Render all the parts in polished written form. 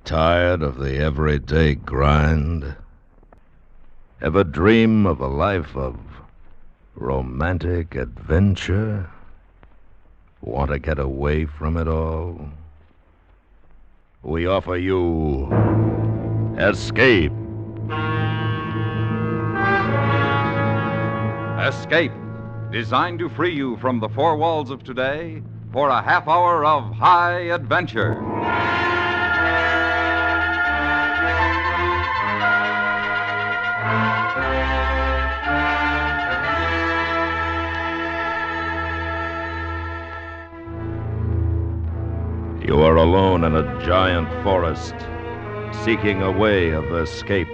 Tired of the everyday grind? Ever dream of a life of romantic adventure? Want to get away from it all? We offer you Escape. Escape, designed to free you from the four walls of today for a half hour of high adventure. You are alone in a giant forest, seeking a way of escape,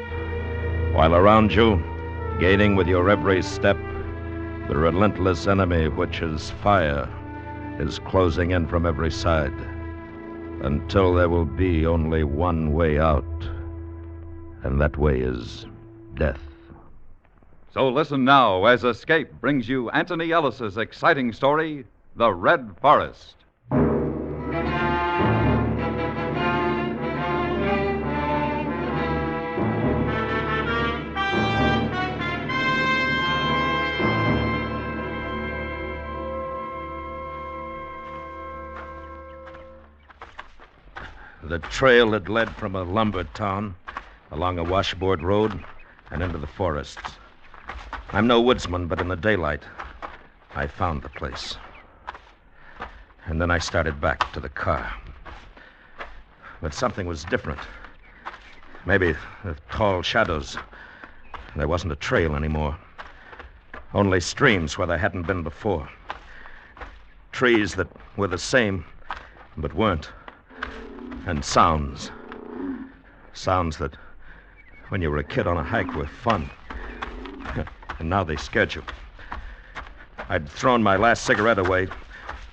while around you, gaining with your every step, the relentless enemy, which is fire, is closing in from every side, until there will be only one way out, and that way is death. So listen now as Escape brings you Anthony Ellis's exciting story, The Red Forest. The trail had led from a lumber town along a washboard road and into the forests. I'm no woodsman, but in the daylight, I found the place. And then I started back to the car. But something was different. Maybe the tall shadows. There wasn't a trail anymore. Only streams where there hadn't been before. Trees that were the same, but weren't. And sounds. Sounds that, when you were a kid on a hike, were fun. And now they scared you. I'd thrown my last cigarette away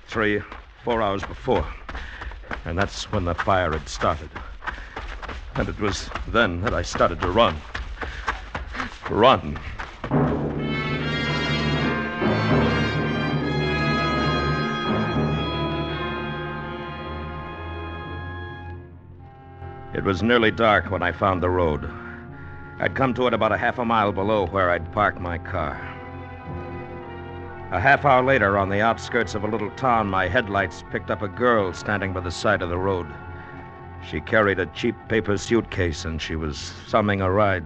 3-4 hours before. And that's when the fire had started. And it was then that I started to run. Run. It was nearly dark when I found the road. I'd come to it about a half a mile below where I'd parked my car. A half hour later, on the outskirts of a little town, my headlights picked up a girl standing by the side of the road. She carried a cheap paper suitcase, and she was summing a ride.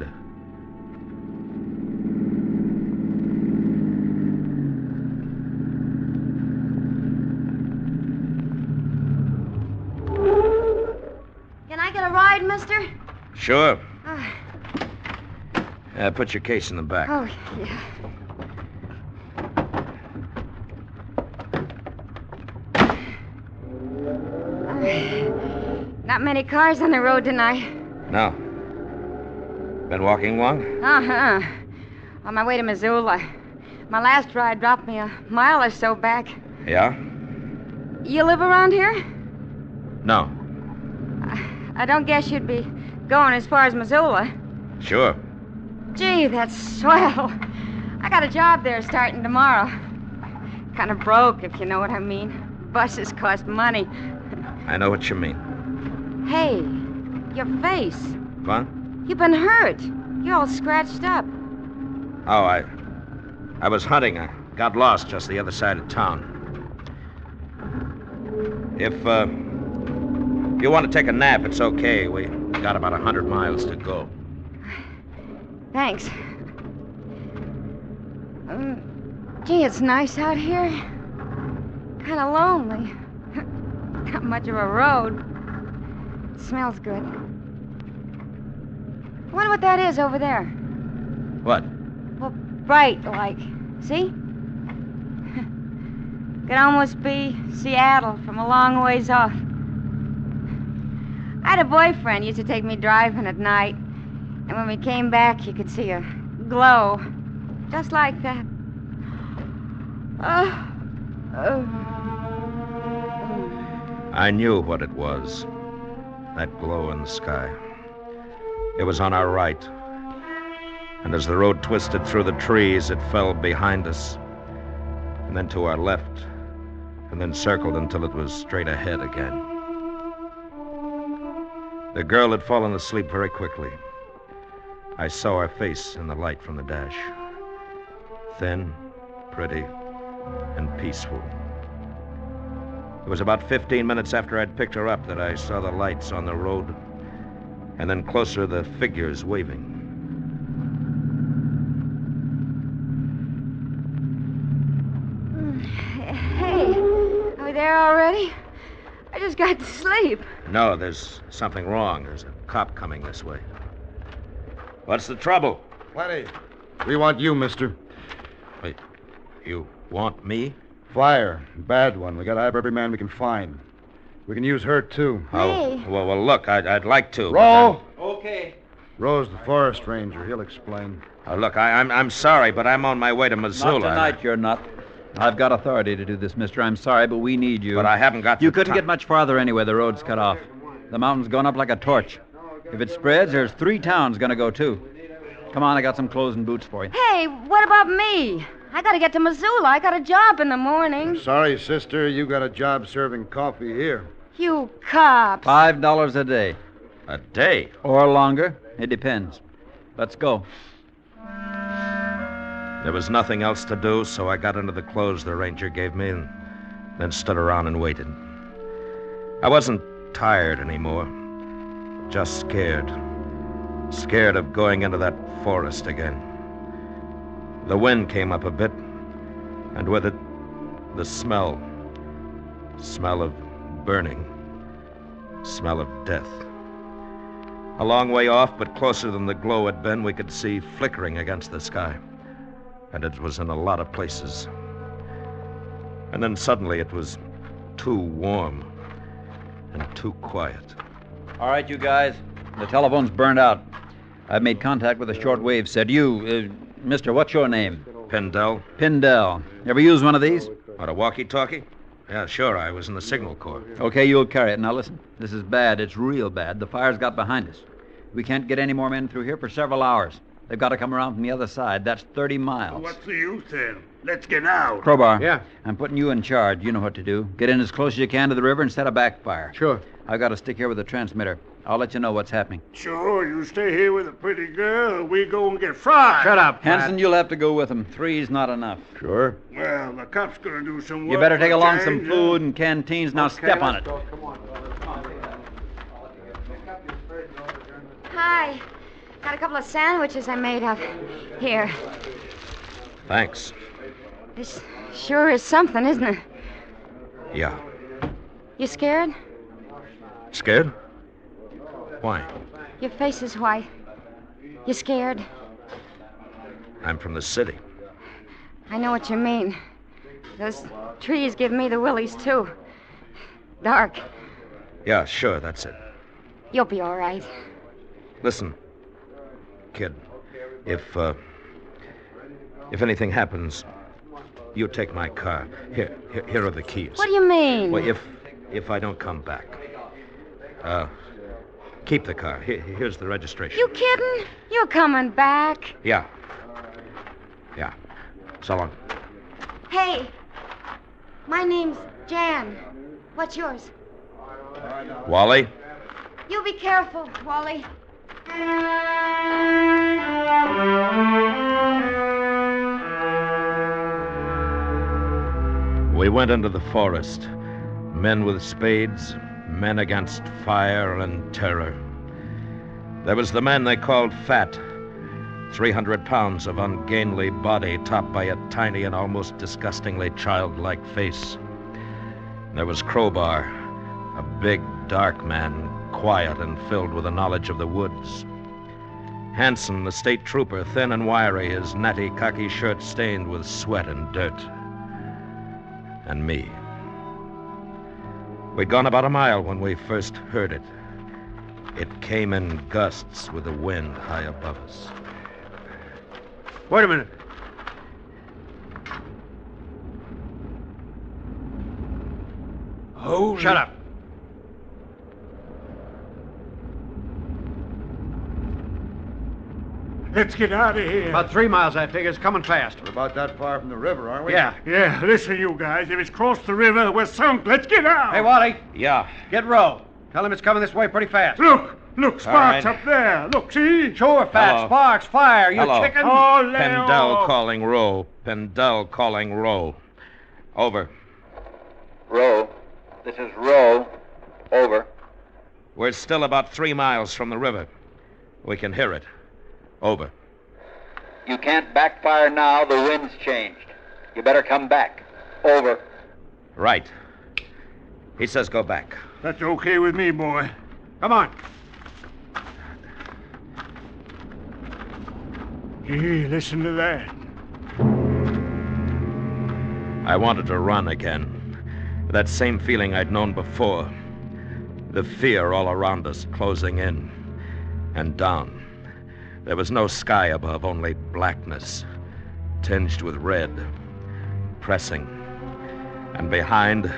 Can I get a ride, mister? Sure. Put your case in the back. Oh, yeah. Not many cars on the road tonight. No. Been walking long? Uh-huh. On my way to Missoula. My last ride dropped me a mile or so back. Yeah? You live around here? No. I don't guess you'd be going as far as Missoula. Sure. Gee, that's swell. I got a job there starting tomorrow. Kind of broke, if you know what I mean. Buses cost money. I know what you mean. Hey, your face. What? You've been hurt. You're all scratched up. Oh, I was hunting. I got lost just the other side of town. If you want to take a nap, it's okay. We got about 100 miles to go. Thanks. Gee, it's nice out here. Kind of lonely. Not much of a road. It smells good. I wonder what that is over there. What? Well, bright, like. See? Could almost be Seattle from a long ways off. I had a boyfriend used to take me driving at night. And when we came back, you could see a glow. Just like that. I knew what it was. That glow in the sky. It was on our right. And as the road twisted through the trees, it fell behind us. And then to our left. And then circled until it was straight ahead again. The girl had fallen asleep very quickly. I saw her face in the light from the dash. Thin, pretty, and peaceful. It was about 15 minutes after I'd picked her up that I saw the lights on the road, and then closer the figures waving. Hey, are we there already? I just got to sleep. No, there's something wrong. There's a cop coming this way. What's the trouble? Plenty. We want you, mister. Wait, you want me? Flyer. Bad one. We got to have every man we can find. We can use her, too. Hey. Oh, well, look, I'd like to. Roll! Okay. Rose, the forest ranger. He'll explain. Look, I'm sorry, but I'm on my way to Missoula. Not tonight, you're not. I've got authority to do this, mister. I'm sorry, but we need you. But I haven't got You the couldn't ti- get much farther anyway. The road's cut off. The mountain's gone up like a torch. If it spreads, there's 3 towns going to go, too. Come on, I got some clothes and boots for you. Hey, what about me? I gotta get to Missoula. I got a job in the morning. Sorry, sister. You got a job serving coffee here. You cops. $5 a day. A day? Or longer. It depends. Let's go. There was nothing else to do, so I got into the clothes the ranger gave me and then stood around and waited. I wasn't tired anymore, just scared. Scared of going into that forest again. The wind came up a bit, and with it, the smell. Smell of burning. Smell of death. A long way off, but closer than the glow had been, we could see flickering against the sky. And it was in a lot of places. And then suddenly it was too warm and too quiet. All right, you guys. The telephone's burned out. I've made contact with a shortwave set. Mister, what's your name? Pindell? Pindell. Ever use one of these? What, a walkie-talkie? Yeah, sure. I was in the signal corps. Okay, you'll carry it. Now listen, this is bad. It's real bad. The fire's got behind us. We can't get any more men through here for several hours. They've got to come around from the other side. That's 30 miles. What's the use then? Let's get out. Crowbar. Yeah. I'm putting you in charge. You know what to do. Get in as close as you can to the river and set a backfire. Sure. I've got to stick here with the transmitter. I'll let you know what's happening. Sure, you stay here with a pretty girl, or we go and get fried. Shut up, Hanson, you'll have to go with them. 3's not enough. Sure. Well, the cop's gonna do some work. You better take for a along some change, food and canteens. Now step on it. Hi. Got a couple of sandwiches I made up. Here. Thanks. This sure is something, isn't it? Yeah. You scared? Scared? Why? Your face is white. You scared? I'm from the city. I know what you mean. Those trees give me the willies, too. Dark. Yeah, sure, that's it. You'll be all right. Listen, kid, if anything happens, you take my car. Here are the keys. What do you mean? Well, if I don't come back, keep the car. Here's the registration. You kidding? You're coming back. Yeah. So long. Hey, my name's Jan. What's yours? Wally? You be careful, Wally. We went into the forest. Men with spades, men against fire and terror. There was the man they called Fat. 300 pounds of ungainly body topped by a tiny and almost disgustingly childlike face. There was Crowbar, a big, dark man, quiet and filled with a knowledge of the woods. Hanson, the state trooper, thin and wiry, his natty khaki shirt stained with sweat and dirt. And me. We'd gone about a mile when we first heard it. It came in gusts with the wind high above us. Wait a minute. Holy... Shut up. Let's get out of here. About 3 miles, I figure. It's coming fast. We're about that far from the river, aren't we? Yeah, listen, you guys. If it's crossed the river, we're sunk. Let's get out. Hey, Wally, Yeah. get Roe. Tell him it's coming this way pretty fast. Look, Sparks right. up there. Look, see? Sure, Fat Hello. Sparks, fire, you Hello. chicken. Oh, Pendel calling roll. Pendel calling roll. Over. Row. This is Row. Over. We're still about 3 miles from the river. We can hear it. Over. You can't backfire now. The wind's changed. You better come back. Over. Right. He says go back. That's okay with me, boy. Come on. Gee, listen to that. I wanted to run again. That same feeling I'd known before. The fear all around us, closing in and down. There was no sky above, only blackness, tinged with red, pressing. And behind,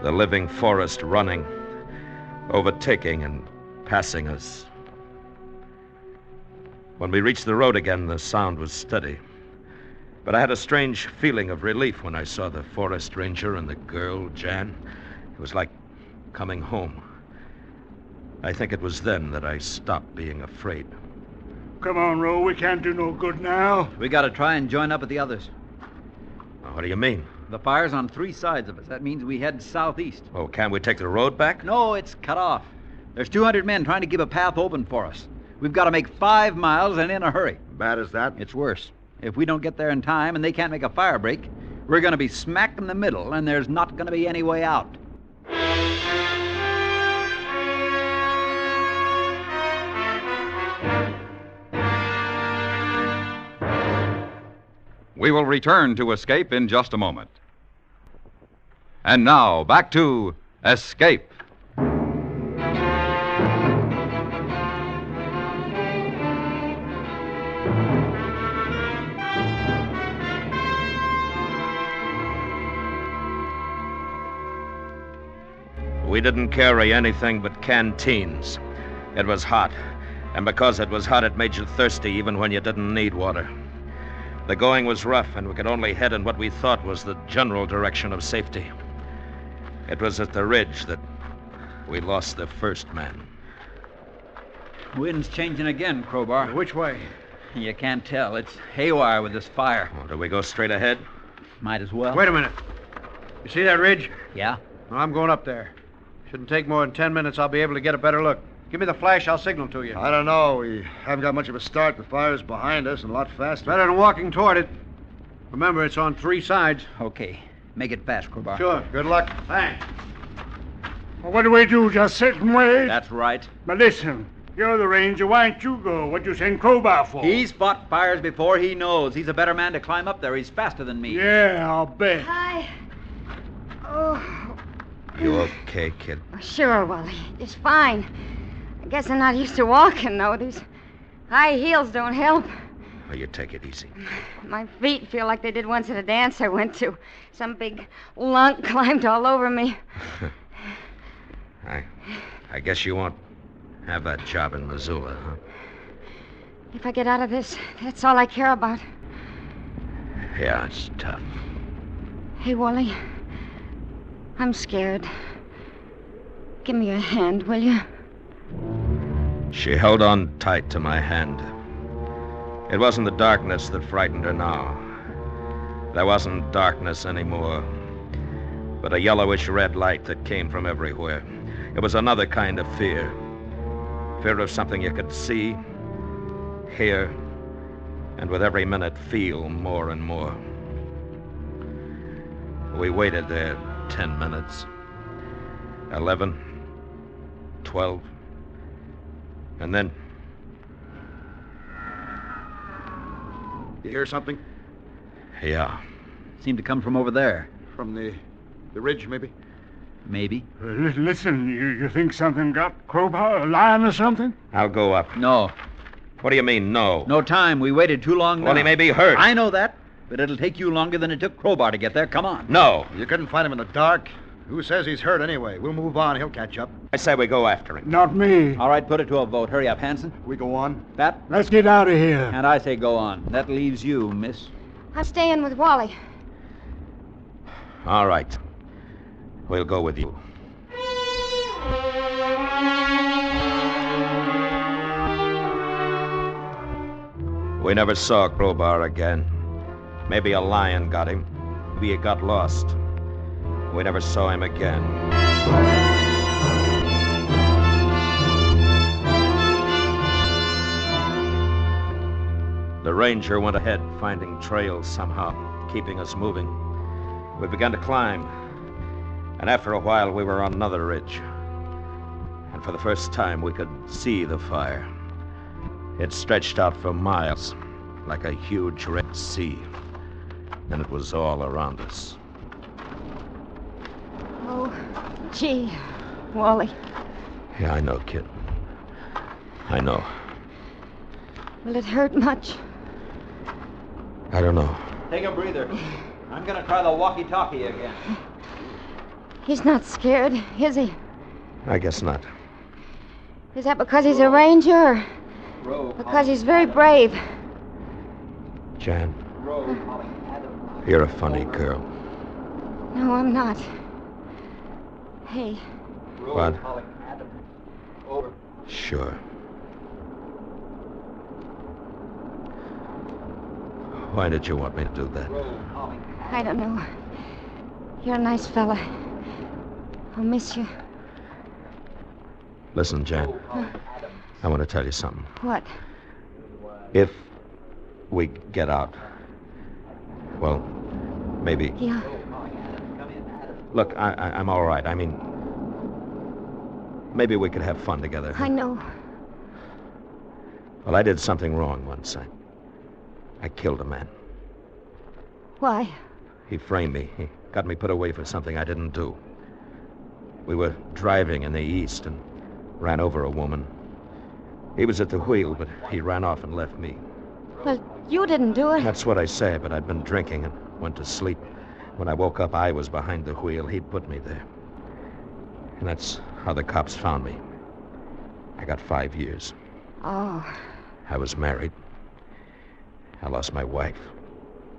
the living forest running, overtaking and passing us. When we reached the road again, the sound was steady. But I had a strange feeling of relief when I saw the forest ranger and the girl, Jan. It was like coming home. I think it was then that I stopped being afraid. Come on, Ro. We can't do no good now. We got to try and join up with the others. What do you mean? The fire's on 3 sides of us. That means we head southeast. Oh, can't we take the road back? No, it's cut off. There's 200 men trying to keep a path open for us. We've got to make 5 miles and in a hurry. Bad as that? It's worse. If we don't get there in time and they can't make a fire break, we're going to be smack in the middle, and there's not going to be any way out. We will return to Escape in just a moment. And now, back to Escape. We didn't carry anything but canteens. It was hot, and because it was hot, it made you thirsty even when you didn't need water. The going was rough, and we could only head in what we thought was the general direction of safety. It was at the ridge that we lost the first man. Wind's changing again, Crowbar. Which way? You can't tell. It's haywire with this fire. Oh, do we go straight ahead? Might as well. Wait a minute. You see that ridge? Yeah? Well, I'm going up there. Shouldn't take more than 10 minutes. I'll be able to get a better look. Give me the flash. I'll signal to you. I don't know. We haven't got much of a start. The fire's behind us and a lot faster. Better than walking toward it. Remember, it's on 3 sides. Okay. Make it fast, Crowbar. Sure. Good luck. Thanks. Well, what do we do? Just sit and wait? That's right. But listen, you're the ranger. Why don't you go? What you send Crowbar for? He's fought fires before. He knows. He's a better man to climb up there. He's faster than me. Yeah, I'll bet. Hi. Oh, You okay, kid? sure, Wally. Just fine. I guess I'm not used to walking, though. These high heels don't help. Oh, you take it easy. My feet feel like they did once at a dance I went to. Some big lunk climbed all over me. I guess you won't have that job in Missoula, huh? If I get out of this, that's all I care about. Yeah, it's tough. Hey, Wally. I'm scared. Give me your hand, will you? She held on tight to my hand. It wasn't the darkness that frightened her now. There wasn't darkness anymore, but a yellowish red light that came from everywhere. It was another kind of fear. Fear of something you could see, hear, and with every minute feel more and more. We waited there 10 minutes. 11, 12, and then... You hear something? Yeah. Seemed to come from over there. From the ridge, maybe? Maybe. Listen, you think something got Crowbar, a lion or something? I'll go up. No. What do you mean, no? No time. We waited too long Well, now. he may be hurt. I know that, but it'll take you longer than it took Crowbar to get there. Come on. No. You couldn't find him in the dark. Who says he's hurt anyway? We'll move on. He'll catch up. I say we go after him. Not me. All right, put it to a vote. Hurry up, Hanson. We go on. Pat? Let's get out of here. And I say go on. That leaves you, miss. I'm staying with Wally. All right. We'll go with you. We never saw Crowbar again. Maybe a lion got him. Maybe he got lost. We never saw him again. The ranger went ahead, finding trails somehow, keeping us moving. We began to climb, and after a while we were on another ridge. And for the first time we could see the fire. It stretched out for miles, like a huge red sea, and it was all around us. Oh, gee, Wally. Yeah, I know, kid. I know. Will it hurt much? I don't know. Take a breather. I'm going to try the walkie-talkie again. He's not scared, is he? I guess not. Is that because he's a ranger or because he's very brave? Jan, you're a funny girl. No, I'm not. Hey, What? Sure. Why did you want me to do that? I don't know. You're a nice fella. I'll miss you. Listen, Jan. I want to tell you something. What? If we get out, well, maybe... Yeah. Look, I'm all right. I mean, maybe we could have fun together. I know. Well, I did something wrong once. I killed a man. Why? He framed me. He got me put away for something I didn't do. We were driving in the east and ran over a woman. He was at the wheel, but he ran off and left me. Well, you didn't do it. That's what I say, but I'd been drinking and went to sleep. When I woke up, I was behind the wheel. He'd put me there. And that's how the cops found me. I got 5 years. Oh, I was married. I lost my wife,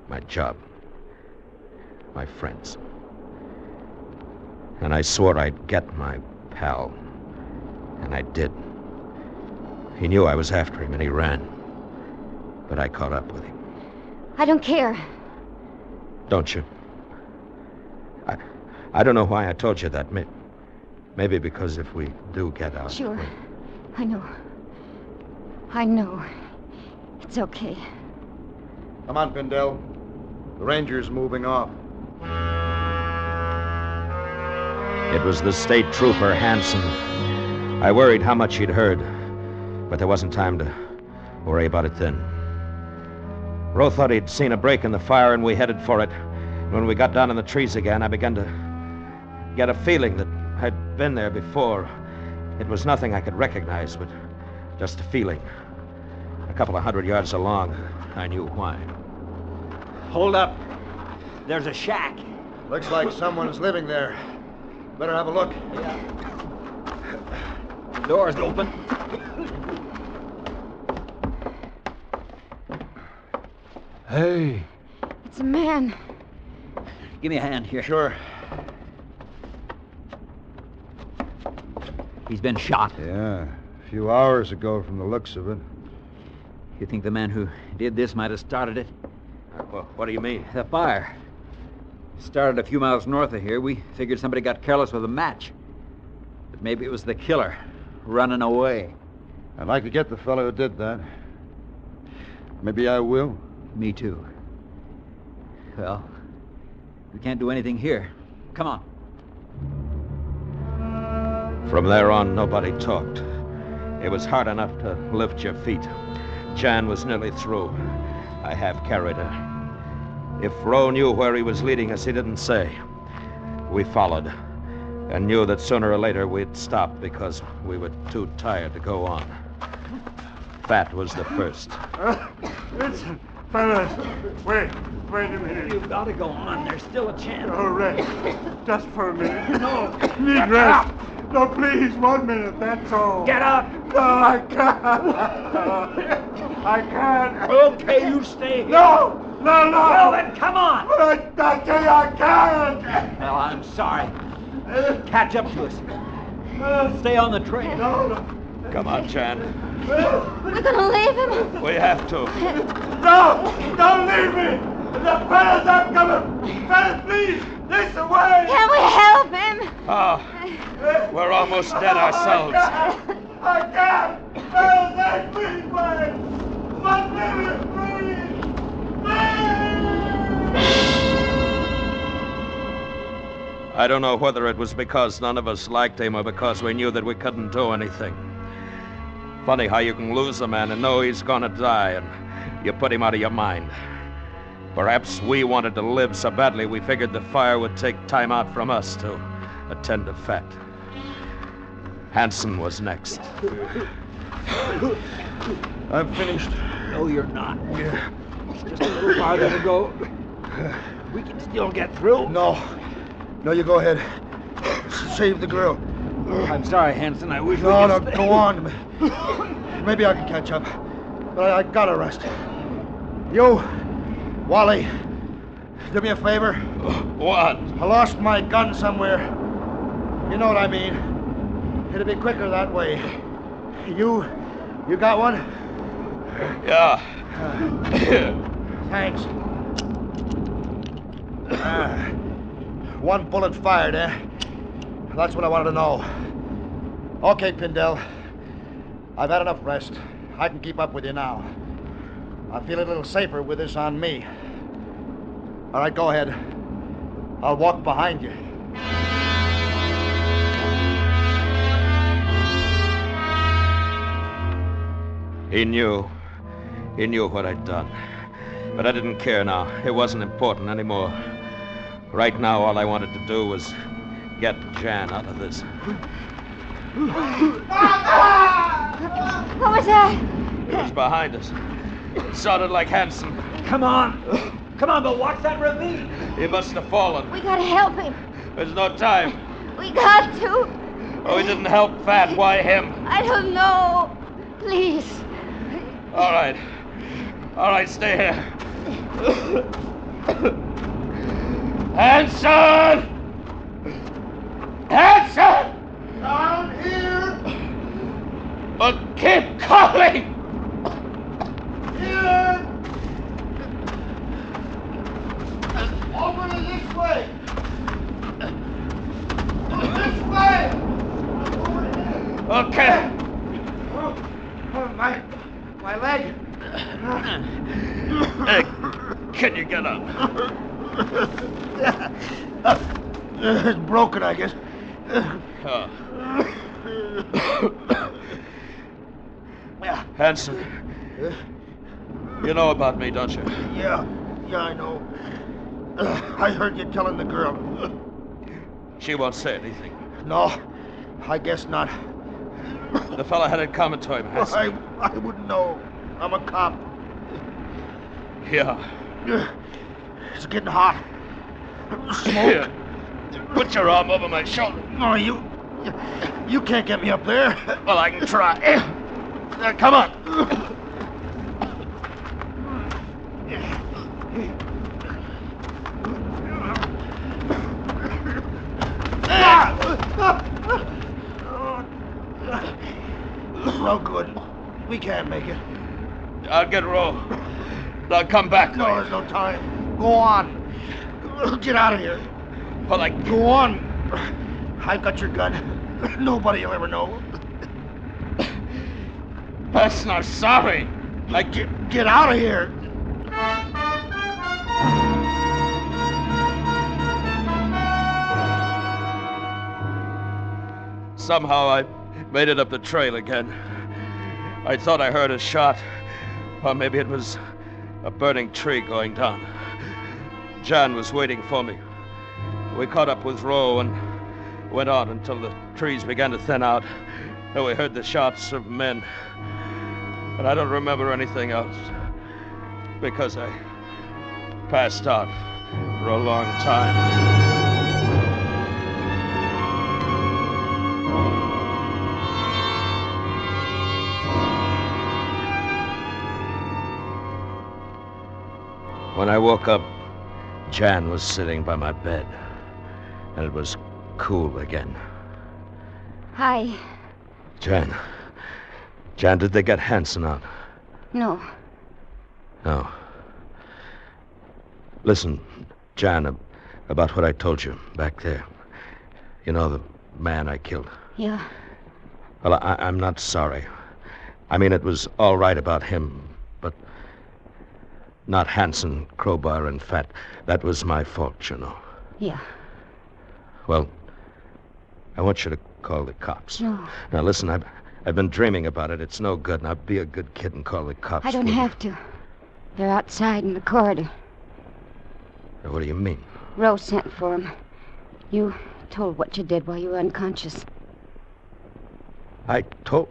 my job, my friends. And I swore I'd get my pal. And I did. He knew I was after him and he ran. But I caught up with him. I don't care. Don't you? I don't know why I told you that. Maybe because if we do get out... Sure. I know. I know. It's okay. Come on, Pindell. The ranger's moving off. It was the state trooper, Hanson. I worried how much he'd heard, but there wasn't time to worry about it then. Rowe thought he'd seen a break in the fire, and we headed for it. When we got down in the trees again, I began to get a feeling that I'd been there before. It was nothing I could recognize, but just a feeling. A couple of 100 yards along, I knew why. Hold up. There's a shack. Looks like someone's living there. Better have a look. Door's open. Hey. It's a man. Give me a hand here. Sure. He's been shot. Yeah, a few hours ago from the looks of it. You think the man who did this might have started it? Well, what do you mean? The fire. Started a few miles north of here. We figured somebody got careless with a match. But maybe it was the killer running away. I'd like to get the fellow who did that. Maybe I will. Me too. Well, we can't do anything here. Come on. From there on, nobody talked. It was hard enough to lift your feet. Jan was nearly through. I half carried her. If Rowe knew where he was leading us, he didn't say. We followed and knew that sooner or later we'd stop because we were too tired to go on. Fat was the first. Listen, fellas. Wait a minute. You've got to go on. There's still a chance. Oh, rest. Just for a minute. No. Need rest. No, please, 1 minute, that's all. Get up! No, I can't. I can't. Okay, you stay here. No! Well, then come on. I tell you, I can't. Well, I'm sorry. Catch up to us. Stay on the trail. No. Come on, Jan. We're gonna leave him. We have to. No! Don't leave me! The fellas are coming! Fellas, please! This way! Can we help him? Oh, we're almost dead ourselves. I can't! Fellas, please, wait! 1 minute, please! I don't know whether it was because none of us liked him or because we knew that we couldn't do anything. Funny how you can lose a man and know he's gonna die, and you put him out of your mind. Perhaps we wanted to live so badly we figured the fire would take time out from us to attend to fact. Hanson was next. I'm finished. No, you're not. Just a little farther to go. We can still get through. No. No, you go ahead. Save the girl. I'm sorry, Hanson. I wish we No, could no, stay. go on. Maybe I can catch up. But I gotta rest. You, Wally, do me a favor. What? I lost my gun somewhere. You know what I mean. It'll be quicker that way. You got one? Yeah. Thanks. One bullet fired, eh? That's what I wanted to know. Okay, Pindell. I've had enough rest. I can keep up with you now. I feel a little safer with this on me. All right, go ahead. I'll walk behind you. He knew. He knew what I'd done. But I didn't care now. It wasn't important anymore. Right now, all I wanted to do was get Jan out of this. What was that? It was behind us. It sounded like Hanson. Come on. Come on, but watch that ravine. He must have fallen. We gotta help him. There's no time. We got to. Oh, he didn't help Fat. Why him? I don't know. Please. All right. All right, stay here. Hanson! Hanson! Down here! But keep calling! Here! Over to this way! This way! Over here! Okay. Oh, my leg! Hey, can you get up? It's broken, I guess. Oh. Hanson, you know about me, don't you? Yeah, I know. I heard you telling the girl. She won't say anything. No, I guess not. The fella had it coming to him, Hanson. I wouldn't know. I'm a cop. Yeah. It's getting hot. Smoke. Here. Put your arm over my shoulder. No, you can't get me up there. Well, I can try. Come on. No good. We can't make it. I'll get Roe. I'll come back. No, there's no time. Go on. Get out of here. Well, Go on. I've got your gun. Nobody will ever know. That's not sorry. Get out of here. Somehow I made it up the trail again. I thought I heard a shot. Or maybe it was a burning tree going down. Jan was waiting for me. We caught up with Roe and went on until the trees began to thin out. Then we heard the shots of men. And I don't remember anything else. Because I passed out for a long time. When I woke up, Jan was sitting by my bed, and it was cool again. Hi. Jan, Jan, did they get Hanson out? No. No. Listen, Jan, about what I told you back there. You know, the man I killed. Yeah. Well, I'm not sorry. I mean, it was all right about him, but not Hanson, Crowbar, and Fat. That was my fault, you know. Yeah. Well, I want you to call the cops. No. Now, listen, I've been dreaming about it. It's no good. Now, be a good kid and call the cops. I don't will you? have to. They're outside in the corridor. What do you mean? Rose sent for him. You told what you did while you were unconscious. I told...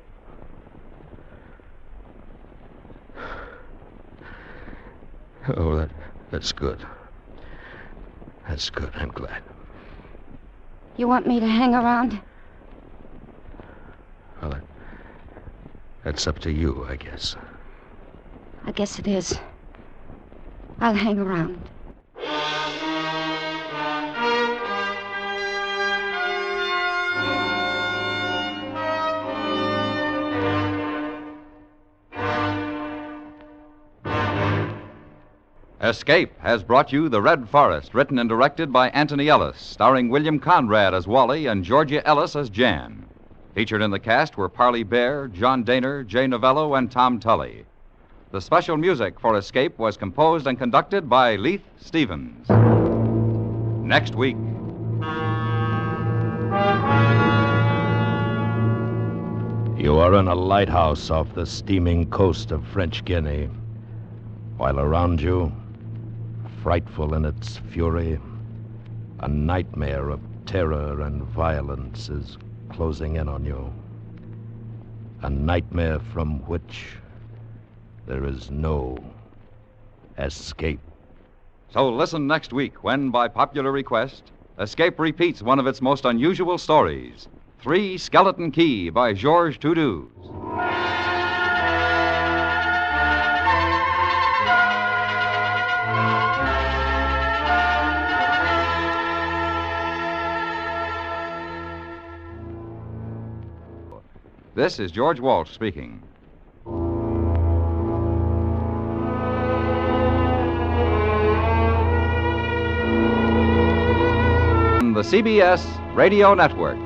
Oh, that's good. That's good. I'm glad. You want me to hang around? Well, that's up to you, I guess. I guess it is. I'll hang around. Escape has brought you The Red Forest, written and directed by Anthony Ellis, starring William Conrad as Wally and Georgia Ellis as Jan. Featured in the cast were Parley Bear, John Daner, Jay Novello, and Tom Tully. The special music for Escape was composed and conducted by Leith Stevens. Next week. You are in a lighthouse off the steaming coast of French Guiana, while around you, frightful in its fury, a nightmare of terror and violence is closing in on you. A nightmare from which there is no escape. So listen next week when, by popular request, Escape repeats one of its most unusual stories, Three Skeleton Key by Georges Toudoux. This is George Walsh speaking. The CBS Radio Network.